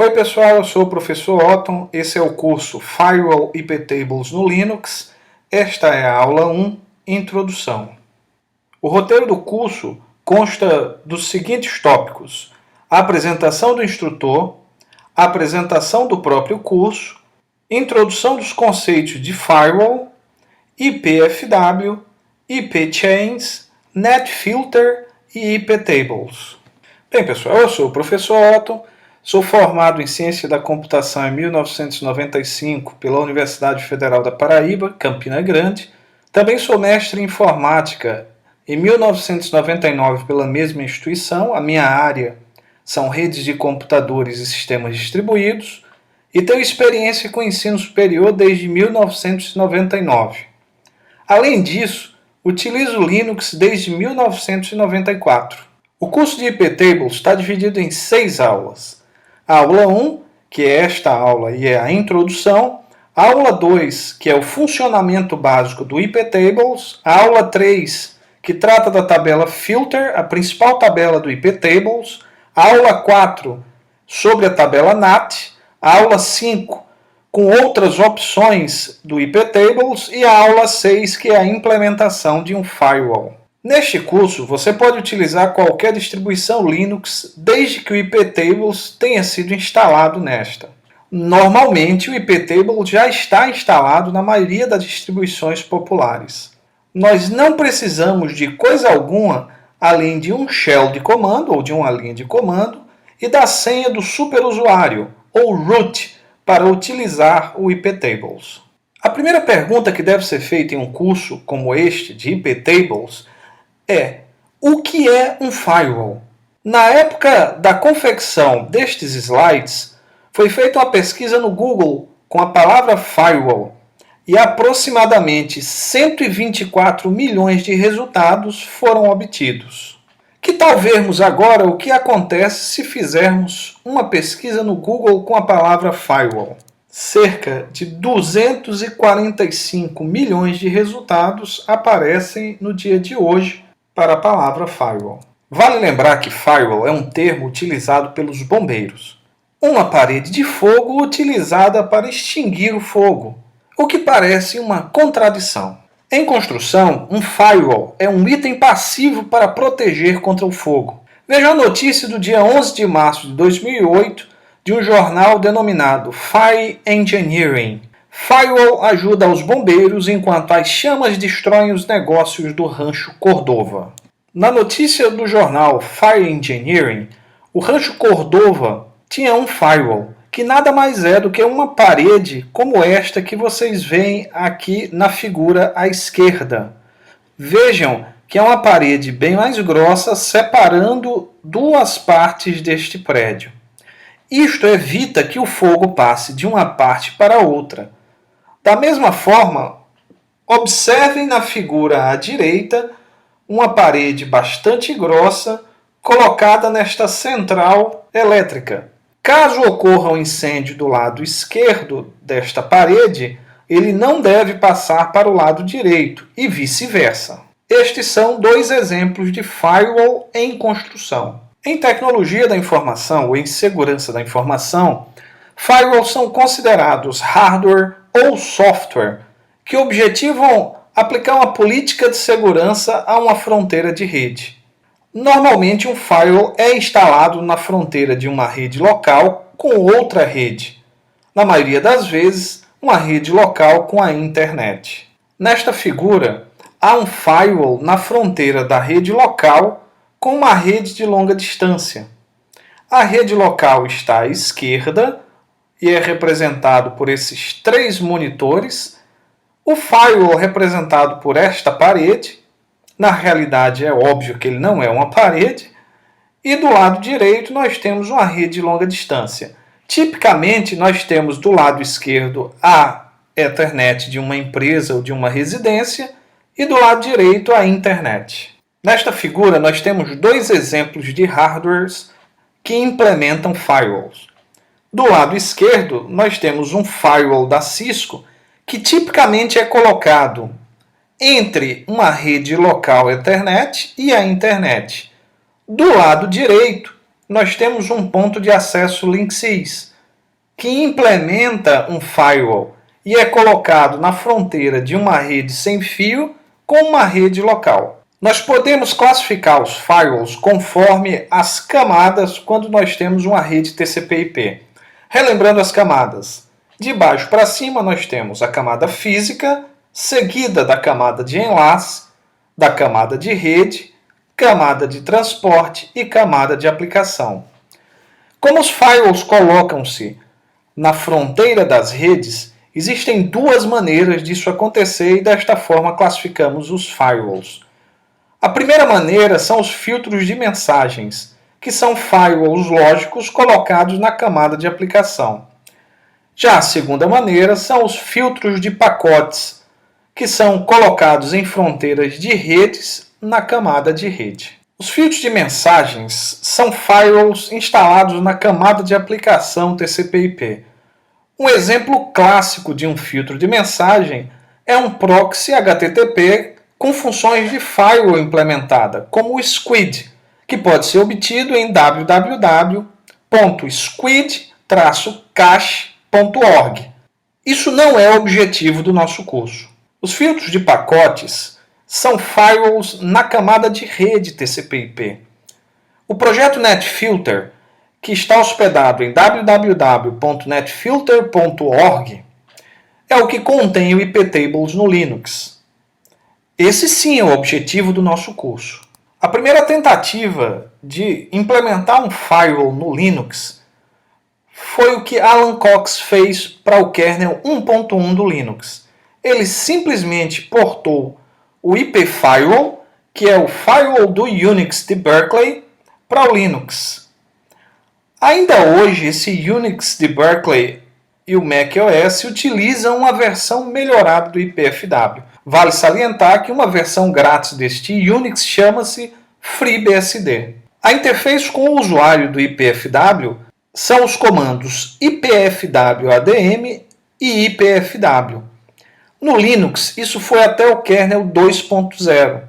Oi pessoal, eu sou o professor Otton, esse é o curso Firewall IP Tables no Linux. Esta é a aula 1, Introdução. O roteiro do curso consta dos seguintes tópicos: a apresentação do instrutor, a apresentação do próprio curso, introdução dos conceitos de Firewall, IPFW, IP Chains, NetFilter e IP Tables. Bem pessoal, eu sou o professor Otton. Sou formado em Ciência da Computação em 1995 pela Universidade Federal da Paraíba, Campina Grande. Também sou mestre em Informática em 1999 pela mesma instituição. A minha área são redes de computadores e sistemas distribuídos. E tenho experiência com ensino superior desde 1999. Além disso, utilizo Linux desde 1994. O curso de IP Tables está dividido em 6 aulas. A aula 1, que é esta aula e é a introdução. A aula 2, que é o funcionamento básico do IP Tables. A aula 3, que trata da tabela Filter, a principal tabela do IP Tables. A aula 4, sobre a tabela NAT. A aula 5, com outras opções do IP Tables. E a aula 6, que é a implementação de um firewall. Neste curso, você pode utilizar qualquer distribuição Linux desde que o IP Tables tenha sido instalado nesta. Normalmente, o IP Tables já está instalado na maioria das distribuições populares. Nós não precisamos de coisa alguma além de um shell de comando ou de uma linha de comando e da senha do superusuário, ou root, para utilizar o IP Tables. A primeira pergunta que deve ser feita em um curso como este de IP Tables é: o que é um firewall? Na época da confecção destes slides, foi feita uma pesquisa no Google com a palavra firewall e aproximadamente 124 milhões de resultados foram obtidos. Que tal vermos agora o que acontece se fizermos uma pesquisa no Google com a palavra firewall? Cerca de 245 milhões de resultados aparecem no dia de hoje para a palavra firewall. Vale lembrar que firewall é um termo utilizado pelos bombeiros. Uma parede de fogo utilizada para extinguir o fogo, o que parece uma contradição. Em construção, um firewall é um item passivo para proteger contra o fogo. Veja a notícia do dia 11 de março de 2008 de um jornal denominado Fire Engineering. Firewall ajuda os bombeiros enquanto as chamas destroem os negócios do Rancho Cordova. Na notícia do jornal Fire Engineering, o Rancho Cordova tinha um firewall, que nada mais é do que uma parede como esta que vocês veem aqui na figura à esquerda. Vejam que é uma parede bem mais grossa separando duas partes deste prédio. Isto evita que o fogo passe de uma parte para outra. Da mesma forma, observem na figura à direita uma parede bastante grossa colocada nesta central elétrica. Caso ocorra um incêndio do lado esquerdo desta parede, ele não deve passar para o lado direito e vice-versa. Estes são 2 exemplos de firewall em construção. Em tecnologia da informação ou em segurança da informação, firewalls são considerados hardware ou software que objetivam aplicar uma política de segurança a uma fronteira de rede. Normalmente, um firewall é instalado na fronteira de uma rede local com outra rede. Na maioria das vezes, uma rede local com a internet. Nesta figura, há um firewall na fronteira da rede local com uma rede de longa distância. A rede local está à esquerda e é representado por esses 3 monitores. O firewall representado por esta parede. Na realidade é óbvio que ele não é uma parede. E do lado direito nós temos uma rede de longa distância. Tipicamente nós temos do lado esquerdo a Ethernet de uma empresa ou de uma residência e do lado direito a internet. Nesta figura nós temos 2 exemplos de hardwares que implementam firewalls. Do lado esquerdo, nós temos um firewall da Cisco que tipicamente é colocado entre uma rede local Ethernet e a internet. Do lado direito, nós temos um ponto de acesso Linksys, que implementa um firewall e é colocado na fronteira de uma rede sem fio com uma rede local. Nós podemos classificar os firewalls conforme as camadas quando nós temos uma rede TCP/IP. Relembrando as camadas, de baixo para cima nós temos a camada física, seguida da camada de enlace, da camada de rede, camada de transporte e camada de aplicação. Como os firewalls colocam-se na fronteira das redes, existem duas maneiras disso acontecer e desta forma classificamos os firewalls. A primeira maneira são os filtros de mensagens, que são firewalls lógicos colocados na camada de aplicação. Já a segunda maneira são os filtros de pacotes, que são colocados em fronteiras de redes na camada de rede. Os filtros de mensagens são firewalls instalados na camada de aplicação TCP/IP. Um exemplo clássico de um filtro de mensagem é um proxy HTTP com funções de firewall implementada, como o SQUID, que pode ser obtido em www.squid-cache.org. Isso não é o objetivo do nosso curso. Os filtros de pacotes são firewalls na camada de rede TCP/IP. O projeto NetFilter, que está hospedado em www.netfilter.org, é o que contém o iptables no Linux. Esse sim é o objetivo do nosso curso. A primeira tentativa de implementar um firewall no Linux foi o que Alan Cox fez para o kernel 1.1 do Linux. Ele simplesmente portou o IP Firewall, que é o firewall do Unix de Berkeley, para o Linux. Ainda hoje, esse Unix de Berkeley e o macOS utilizam uma versão melhorada do IPFW. Vale salientar que uma versão grátis deste Unix chama-se FreeBSD. A interface com o usuário do IPFW são os comandos ipfw-adm e ipfw. No Linux, isso foi até o kernel 2.0.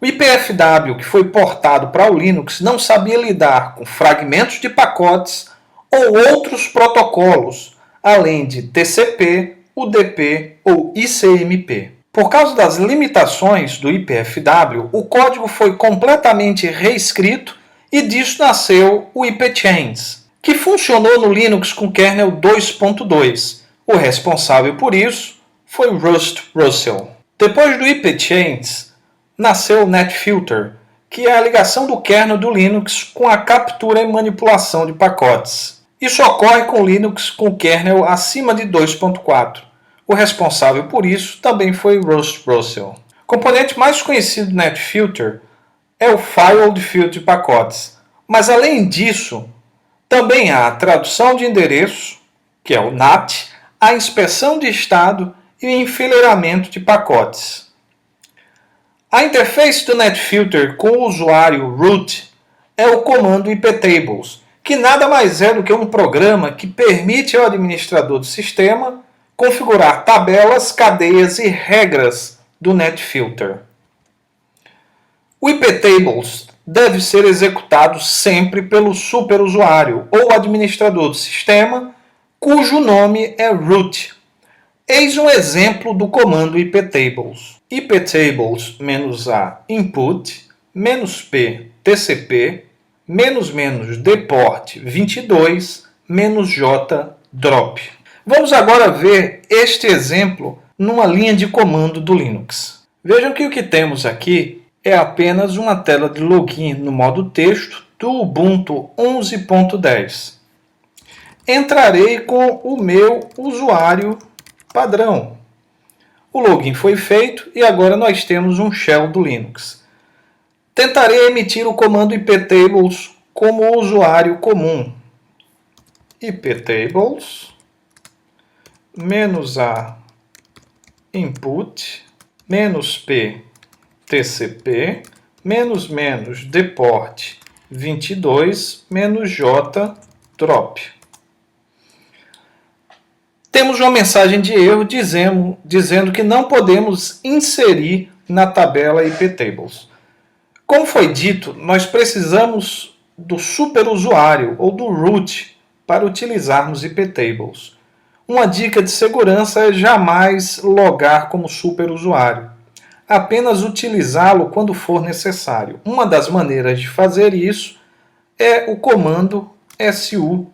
O IPFW, que foi portado para o Linux, não sabia lidar com fragmentos de pacotes ou outros protocolos, além de TCP, UDP ou ICMP. Por causa das limitações do IPFW, o código foi completamente reescrito e disso nasceu o IPChains, que funcionou no Linux com kernel 2.2. O responsável por isso foi Russ Russell. Depois do IPChains, nasceu o NetFilter, que é a ligação do kernel do Linux com a captura e manipulação de pacotes. Isso ocorre com o Linux com kernel acima de 2.4. O responsável por isso também foi Russ Russell. O componente mais conhecido do NetFilter é o firewall de filtro de pacotes. Mas além disso, também há a tradução de endereço, que é o NAT, a inspeção de estado e o enfileiramento de pacotes. A interface do NetFilter com o usuário root é o comando iptables, que nada mais é do que um programa que permite ao administrador do sistema configurar tabelas, cadeias e regras do NetFilter. O iptables deve ser executado sempre pelo superusuário ou administrador do sistema, cujo nome é root. Eis um exemplo do comando iptables. iptables-a input, -p tcp, -deport 22, -j drop. Vamos agora ver este exemplo numa linha de comando do Linux. Vejam que o que temos aqui é apenas uma tela de login no modo texto do Ubuntu 11.10. Entrarei com o meu usuário padrão. O login foi feito e agora nós temos um shell do Linux. Tentarei emitir o comando iptables como usuário comum. iptables -a input -p tcp -deport 22 -j drop. Temos uma mensagem de erro dizendo que não podemos inserir na tabela iptables. Como foi dito, nós precisamos do superusuário ou do root para utilizarmos iptables. Uma dica de segurança é jamais logar como superusuário. Apenas utilizá-lo quando for necessário. Uma das maneiras de fazer isso é o comando su-,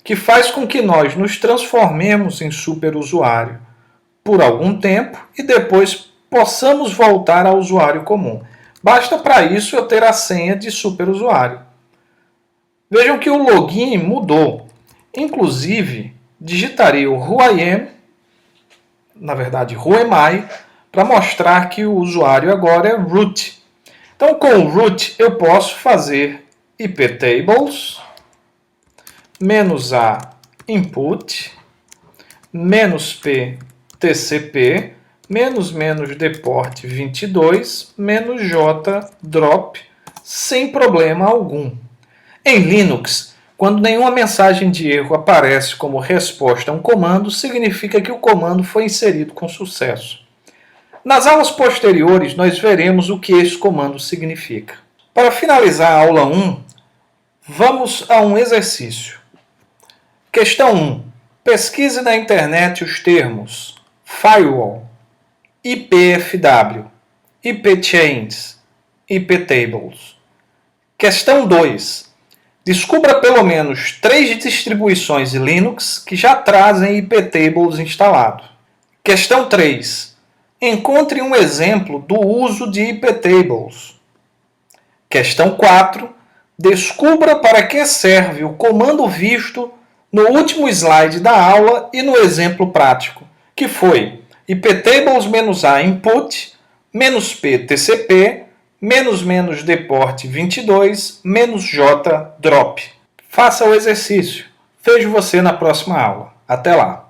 que faz com que nós nos transformemos em superusuário por algum tempo e depois possamos voltar ao usuário comum. Basta para isso eu ter a senha de superusuário. Vejam que o login mudou. Inclusive, digitarei o who I am, na verdade who am I, para mostrar que o usuário agora é root. Então, com o root, eu posso fazer iptables, -a input, -p tcp, --deport 22, -j drop, sem problema algum. Em Linux, quando nenhuma mensagem de erro aparece como resposta a um comando, significa que o comando foi inserido com sucesso. Nas aulas posteriores, nós veremos o que esse comando significa. Para finalizar a aula 1, vamos a um exercício. Questão 1. Pesquise na internet os termos firewall, IPFW, IPchains, IPtables. Questão 2. Descubra pelo menos 3 distribuições Linux que já trazem iptables instalado. Questão 3. Encontre um exemplo do uso de iptables. Questão 4. Descubra para que serve o comando visto no último slide da aula e no exemplo prático, que foi iptables -a input, -p tcp, -deport 22, -j drop. Faça o exercício. Vejo você na próxima aula. Até lá!